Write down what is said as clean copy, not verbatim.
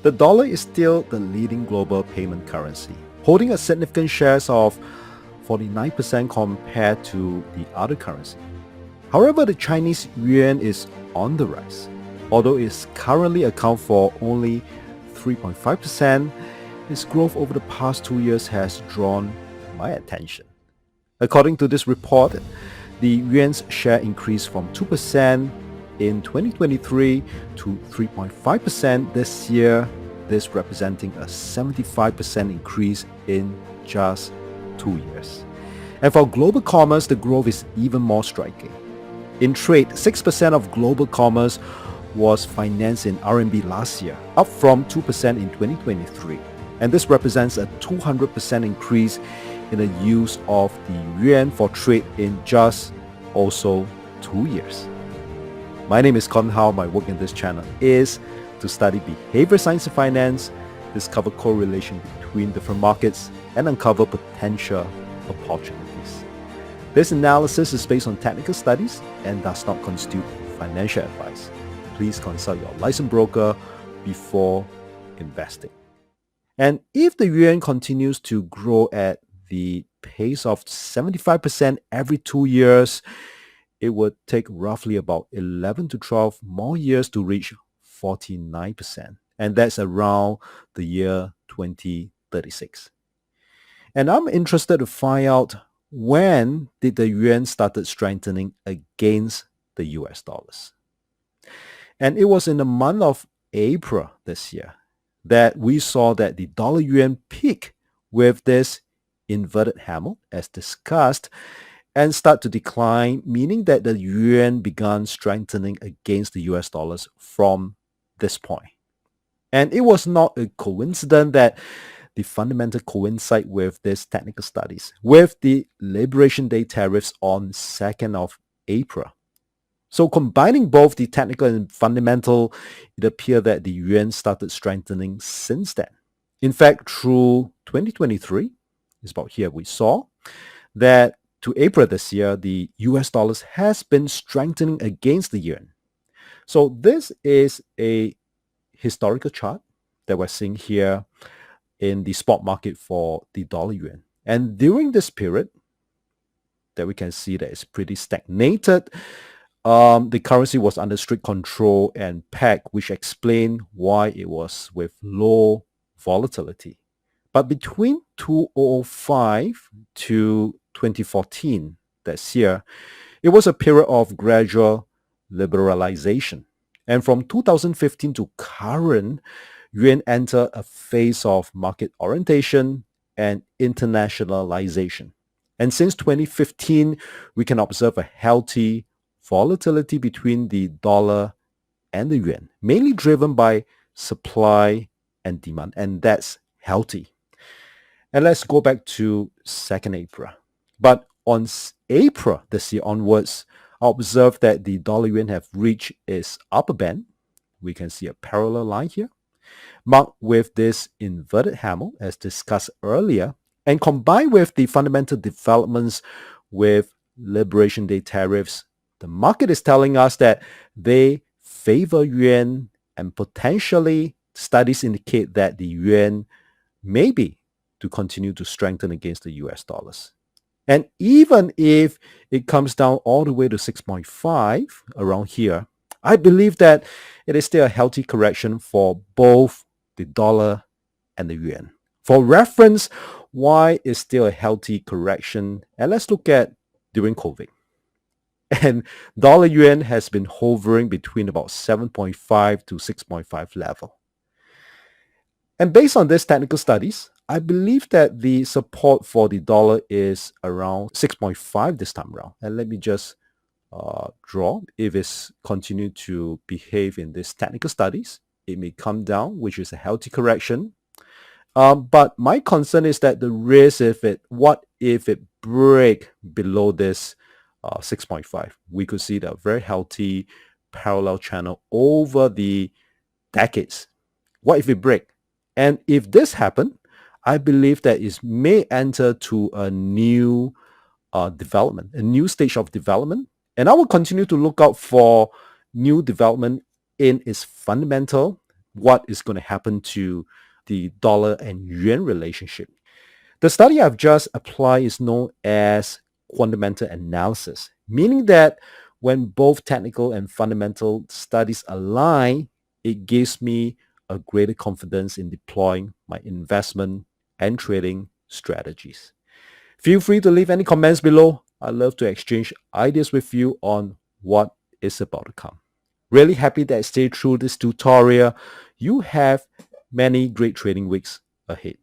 The dollar is still the leading global payment currency, holding a significant share of 49% compared to the other currency. However, the Chinese yuan is on the rise. Although it currently accounts for only 3.5%, its growth over the past 2 years has drawn my attention. According to this report, the yuan's share increased from 2% in 2023 to 3.5% this year, this representing a 75% increase in just 2 years. And for global commerce, the growth is even more striking. In trade, 6% of global commerce was financed in RMB last year, up from 2% in 2023. And this represents a 200% increase in the use of the yuan for trade in just also 2 years. My name is Con Hao. My work in this channel is to study behavior science and finance, discover correlation between different markets, and uncover potential opportunities. This analysis is based on technical studies and does not constitute financial advice. Please consult your licensed broker before investing. And if the yuan continues to grow at the pace of 75% every 2 years, it would take roughly about 11 to 12 more years to reach 49%. And that's around the year 2036. And I'm interested to find out, when did the yuan started strengthening against the US dollars? And it was in the month of April this year that we saw that the dollar yuan peak with this inverted hammer as discussed and start to decline, meaning that the yuan began strengthening against the US dollars from this point. And it was not a coincidence that the fundamental coincide with these technical studies, with the Liberation Day tariffs on 2nd of April. So combining both the technical and fundamental, it appeared that the yuan started strengthening since then. In fact, through 2023, it's about here we saw that to April this year, the US dollars has been strengthening against the yuan. So this is a historical chart that we're seeing here in the spot market for the dollar yuan. And during this period, that we can see that it's pretty stagnated. The currency was under strict control and peg, which explained why it was with low volatility. But between 2005 to 2014, this year, it was a period of gradual liberalization. And from 2015 to current, yuan entered a phase of market orientation and internationalization. And since 2015, we can observe a healthy volatility between the dollar and the yuan, mainly driven by supply and demand, and that's healthy. And let's go back to 2nd April. But on April this year onwards, I observed that the dollar yuan have reached its upper band. We can see a parallel line here, marked with this inverted hammer as discussed earlier, and combined with the fundamental developments with Liberation Day tariffs, the market is telling us that they favor yuan, and potentially studies indicate that the yuan may be to continue to strengthen against the US dollars. And even if it comes down all the way to 6.5 around here, I believe that it is still a healthy correction for both the dollar and the yuan. For reference, why is still a healthy correction? And let's look at during COVID. And dollar yuan has been hovering between about 7.5 to 6.5 level. And based on these technical studies, I believe that the support for the dollar is around 6.5 this time around. And let me just draw. If it's continued to behave in these technical studies, it may come down, which is a healthy correction. But my concern is that the risk, what if it break below this 6.5? We could see that very healthy parallel channel over the decades. What if it break? And if this happen, I believe that it may enter to a new development, a new stage of development. And I will continue to look out for new development in its fundamental, what is going to happen to the dollar and yuan relationship. The study I've just applied is known as fundamental analysis, meaning that when both technical and fundamental studies align, it gives me a greater confidence in deploying my investment and trading strategies. Feel free to leave any comments below. I'd love to exchange ideas with you on what is about to come. Really happy that I stayed through this tutorial. You have many great trading weeks ahead.